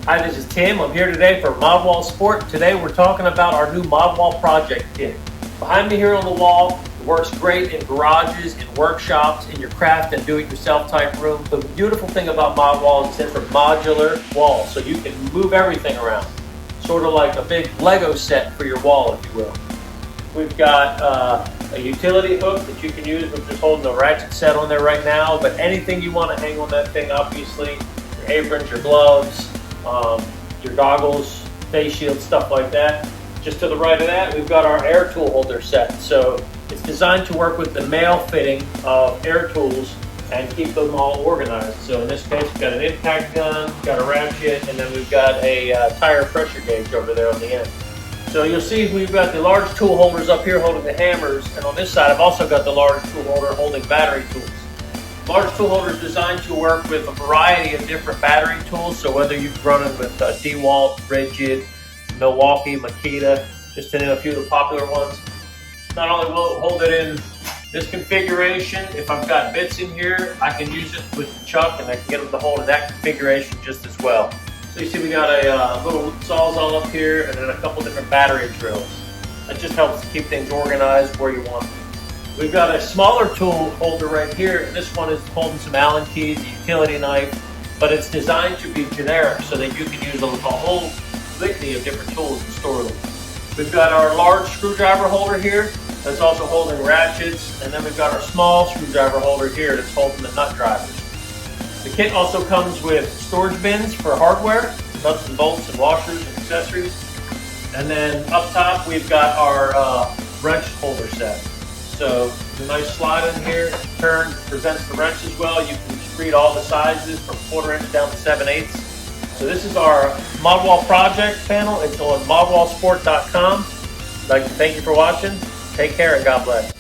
Hi, this is Tim. I'm here today for ModWall Sport. Today we're talking about our new ModWall Project Kit. Behind me here on the wall, it works great in garages, in workshops, in your craft and do-it-yourself type room. The beautiful thing about ModWall is it's a modular wall, so you can move everything around. Sort of like a big Lego set for your wall, if you will. We've got a utility hook that you can use. We're just holding the ratchet set on there right now, but anything you want to hang on that thing, obviously, your aprons, your gloves, your goggles, face shields, stuff like that. Just to the right of that, we've got our air tool holder set. So it's designed to work with the male fitting of air tools and keep them all organized. So in this case, we've got an impact gun, got a ratchet, and then we've got a tire pressure gauge over there on the end. So you'll see we've got the large tool holders up here holding the hammers, and on this side I've also got the large tool holder holding battery tools. Large tool holder is designed to work with a variety of different battery tools, so whether you're running with DeWalt, Rigid, Milwaukee, Makita, just to name a few of the popular ones. Not only will it hold it in this configuration, if I've got bits in here, I can use it with the chuck and I can get them to hold in that configuration just as well. So you see we got a little sawzall up here and then a couple different battery drills. That just helps to keep things organized where you want them. We've got a smaller tool holder right here. This one is holding some Allen keys, a utility knife, but it's designed to be generic so that you can use a whole litany of different tools and store them. We've got our large screwdriver holder here that's also holding ratchets, and then we've got our small screwdriver holder here that's holding the nut drivers. The kit also comes with storage bins for hardware, nuts and bolts and washers and accessories. And then up top we've got our wrench holder set. So there's a nice slide in here, turn, presents the wrench as well. You can read all the sizes from 1/4 inch down to 7/8. So this is our ModWall Project panel. It's on modwallsport.com. I'd like to thank you for watching. Take care and God bless.